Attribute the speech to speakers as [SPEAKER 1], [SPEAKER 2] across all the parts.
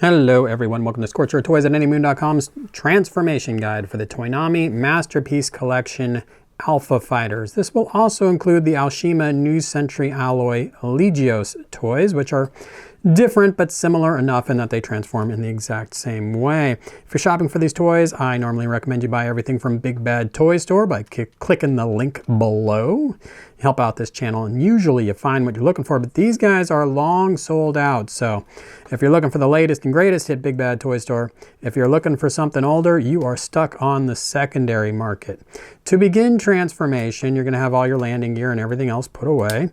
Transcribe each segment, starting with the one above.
[SPEAKER 1] Hello everyone, welcome to Scorcher Toys at AnyMoon.com's transformation guide for the Toynami Masterpiece Collection Alpha Fighters. This will also include the Aoshima New Century Alloy Legioss toys, which are different but similar enough in that they transform in the exact same way. If you're shopping for these toys, I normally recommend you buy everything from Big Bad Toy Store by clicking the link below. Help out this channel and usually you find what you're looking for, but these guys are long sold out. So if you're looking for the latest and greatest, hit Big Bad Toy Store. If you're looking for something older, you are stuck on the secondary market. To begin transformation, you're going to have all your landing gear and everything else put away.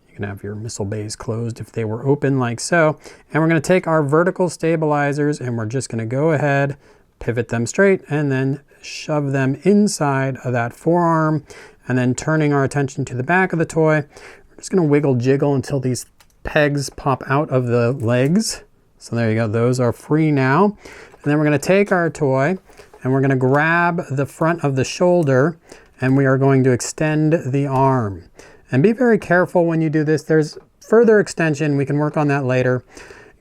[SPEAKER 1] You can have your missile bays closed if they were open like so. And we're going to take our vertical stabilizers and we're just going to go ahead, pivot them straight, and then shove them inside of that forearm. And then turning our attention to the back of the toy, we're just going to wiggle jiggle until these pegs pop out of the legs. So there you go, those are free now. And then we're going to take our toy and we're going to grab the front of the shoulder and we are going to extend the arm. And be very careful when you do this. There's further extension, we can work on that later.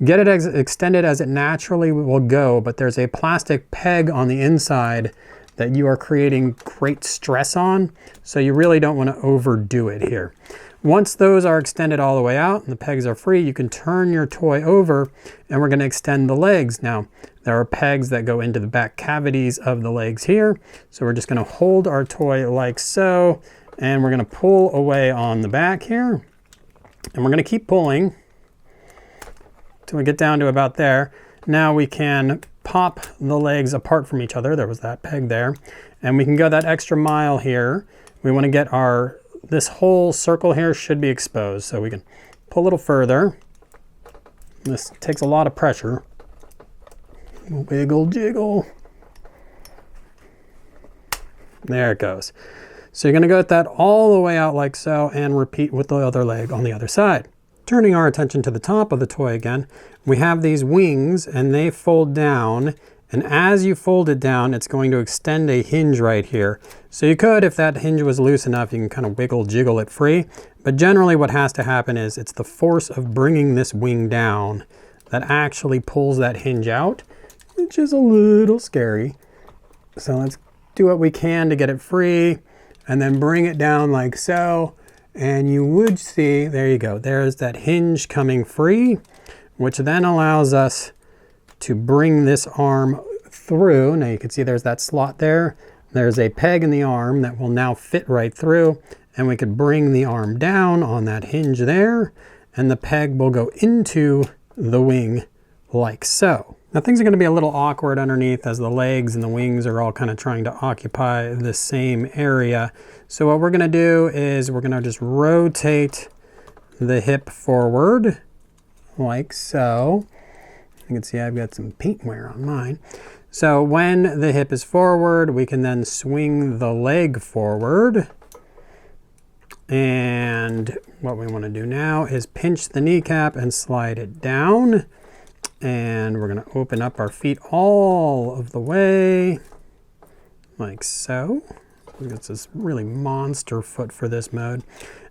[SPEAKER 1] Get it extended as it naturally will go, but there's a plastic peg on the inside that you are creating great stress on, so you really don't want to overdo it here. Once those are extended all the way out and the pegs are free, you can turn your toy over and we're going to extend the legs. Now, there are pegs that go into the back cavities of the legs here, so we're just going to hold our toy like so, and we're going to pull away on the back here, and we're going to keep pulling till we get down to about there. Now we can pop the legs apart from each other. There was that peg there. And we can go that extra mile here. We want to get this whole circle here should be exposed. So we can pull a little further. This takes a lot of pressure. Wiggle, jiggle. There it goes. So you're going to get that all the way out like so and repeat with the other leg on the other side. Turning our attention to the top of the toy again, we have these wings and they fold down, and as you fold it down, it's going to extend a hinge right here. So you could, if that hinge was loose enough, you can kind of wiggle, jiggle it free. But generally what has to happen is it's the force of bringing this wing down that actually pulls that hinge out, which is a little scary. So let's do what we can to get it free and then bring it down like so. And you would see, there you go, there's that hinge coming free, which then allows us to bring this arm through. Now you can see there's that slot there. There's a peg in the arm that will now fit right through, and we could bring the arm down on that hinge there, and the peg will go into the wing like so. Now things are going to be a little awkward underneath as the legs and the wings are all kind of trying to occupy the same area. So what we're going to do is we're going to just rotate the hip forward like so. You can see I've got some paint wear on mine. So when the hip is forward, we can then swing the leg forward. And what we want to do now is pinch the kneecap and slide it down. And we're going to open up our feet all of the way, like so. It's this really monster foot for this mode.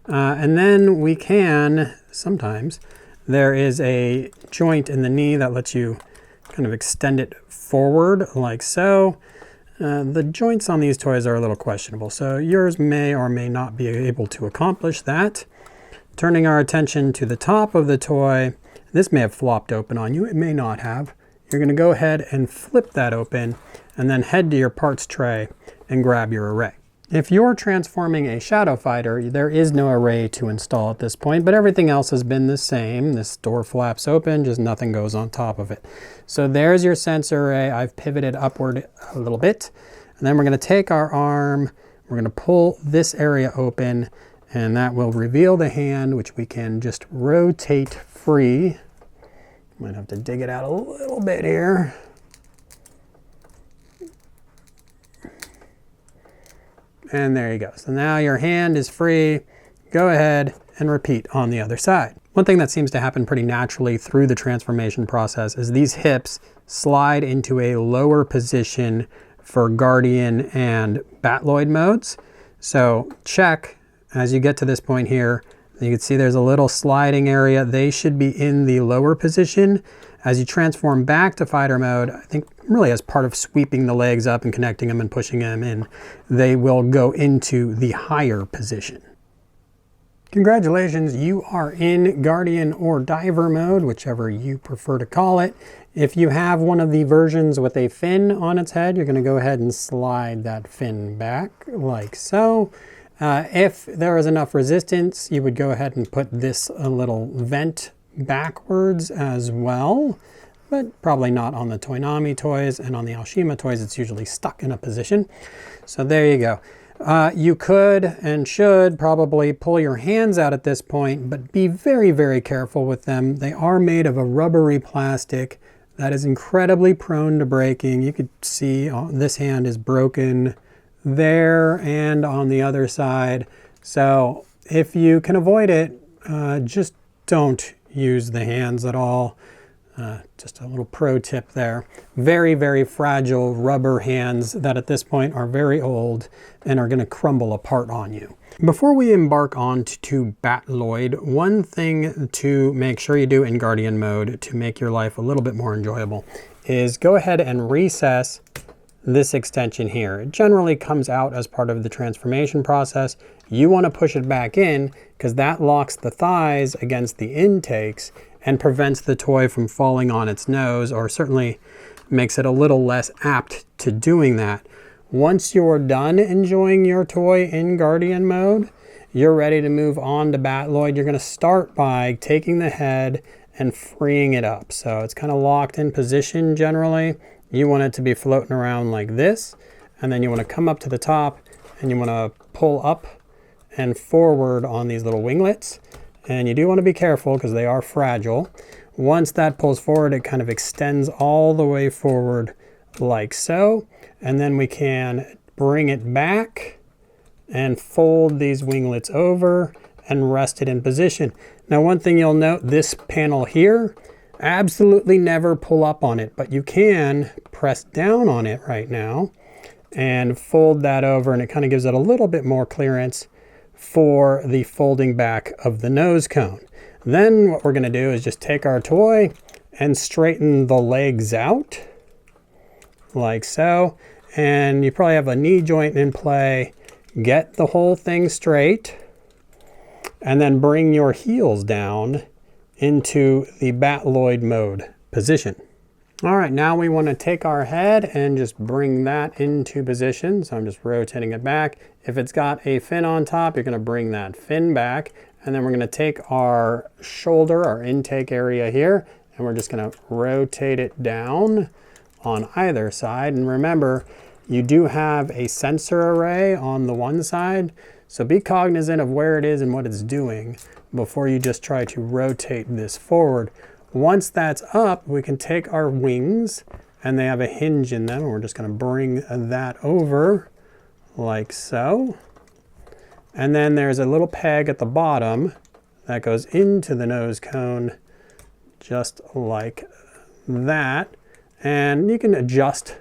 [SPEAKER 1] And then we can, sometimes, there is a joint in the knee that lets you kind of extend it forward, like so. The joints on these toys are a little questionable, so yours may or may not be able to accomplish that. Turning our attention to the top of the toy, this may have flopped open on you, it may not have. You're going to go ahead and flip that open and then head to your parts tray and grab your array. If you're transforming a shadow fighter, there is no array to install at this point, but everything else has been the same. This door flaps open, just nothing goes on top of it. So there's your sensor array. I've pivoted upward a little bit, and then we're going to take our arm, we're going to pull this area open, and that will reveal the hand, which we can just rotate free. Might have to dig it out a little bit here. And there you go. So now your hand is free. Go ahead and repeat on the other side. One thing that seems to happen pretty naturally through the transformation process is these hips slide into a lower position for Guardian and Battloid modes. So check as you get to this point here You can see there's a little sliding area. They should be in the lower position. As you transform back to fighter mode, I think really as part of sweeping the legs up and connecting them and pushing them in, they will go into the higher position. Congratulations, you are in Guardian or Diver mode, whichever you prefer to call it. If you have one of the versions with a fin on its head, you're going to go ahead and slide that fin back like so. If there is enough resistance, you would go ahead and put this little vent backwards as well, but probably not on the Toynami toys, and on the Aoshima toys it's usually stuck in a position. So there you go. You could and should probably pull your hands out at this point, but be very, very careful with them. They are made of a rubbery plastic that is incredibly prone to breaking. You could see this hand is broken there and on the other side. So if you can avoid it, just don't use the hands at all. Just a little pro tip there. Very, very fragile rubber hands that at this point are very old and are going to crumble apart on you. Before we embark on to Battloid, one thing to make sure you do in Guardian mode to make your life a little bit more enjoyable is go ahead and recess this extension here. It generally comes out as part of the transformation process. You want to push it back in because that locks the thighs against the intakes and prevents the toy from falling on its nose, or certainly makes it a little less apt to doing that. Once you're done enjoying your toy in Guardian mode, you're ready to move on to Battloid. You're going to start by taking the head and freeing it up. So it's kind of locked in position generally. You want it to be floating around like this, and then you want to come up to the top and you want to pull up and forward on these little winglets. And you do want to be careful because they are fragile. Once that pulls forward, it kind of extends all the way forward like so. And then we can bring it back and fold these winglets over and rest it in position. Now, one thing you'll note, this panel here, absolutely never pull up on it, but you can press down on it right now and fold that over, and it kind of gives it a little bit more clearance for the folding back of the nose cone. Then what we're going to do is just take our toy and straighten the legs out like so. And you probably have a knee joint in play. Get the whole thing straight and then bring your heels down into the Battloid mode position. All right, now we want to take our head and just bring that into position. So I'm just rotating it back. If it's got a fin on top, you're going to bring that fin back. And then we're going to take our shoulder, our intake area here, and we're just going to rotate it down on either side. And remember, you do have a sensor array on the one side, so be cognizant of where it is and what it's doing before you just try to rotate this forward. Once that's up, we can take our wings, and they have a hinge in them, and we're just going to bring that over like so. And then there's a little peg at the bottom that goes into the nose cone just like that. And you can adjust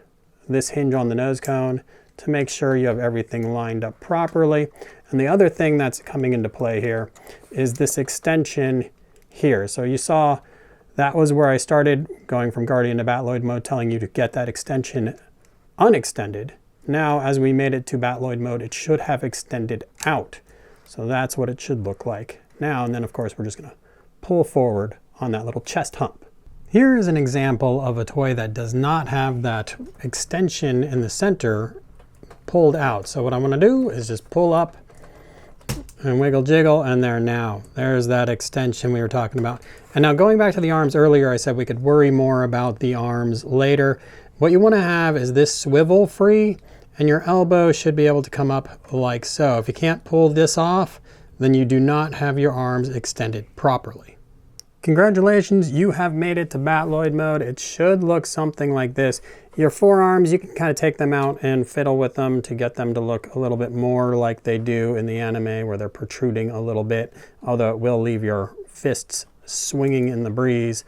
[SPEAKER 1] this hinge on the nose cone to make sure you have everything lined up properly. And the other thing that's coming into play here is this extension here. So you saw that was where I started going from Guardian to Battloid mode, telling you to get that extension unextended. Now, as we made it to Battloid mode, it should have extended out. So that's what it should look like now. And then, of course, we're just going to pull forward on that little chest hump. Here is an example of a toy that does not have that extension in the center pulled out. So what I want to do is just pull up and wiggle jiggle, and there's that extension we were talking about. And now going back to the arms earlier, I said we could worry more about the arms later. What you want to have is this swivel free, and your elbow should be able to come up like so. If you can't pull this off, then you do not have your arms extended properly. Congratulations, you have made it to Battloid mode. It should look something like this. Your forearms, you can kind of take them out and fiddle with them to get them to look a little bit more like they do in the anime, where they're protruding a little bit, although it will leave your fists swinging in the breeze.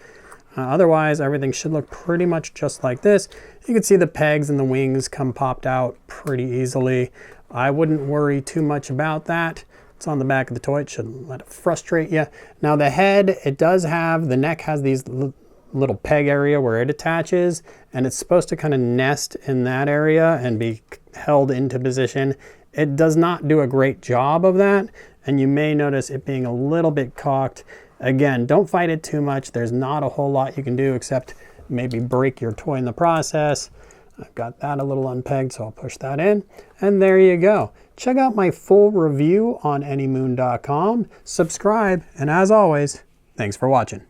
[SPEAKER 1] Otherwise, everything should look pretty much just like this. You can see the pegs and the wings come popped out pretty easily. I wouldn't worry too much about that. It's on the back of the toy. It shouldn't let it frustrate you. Now the head, it does have, the neck has these little peg area where it attaches, and it's supposed to kind of nest in that area and be held into position. It does not do a great job of that, and you may notice it being a little bit cocked. Again, don't fight it too much. There's not a whole lot you can do except maybe break your toy in the process. I've got that a little unpegged, so I'll push that in, and there you go. Check out my full review on anymoon.com, subscribe, and as always, thanks for watching.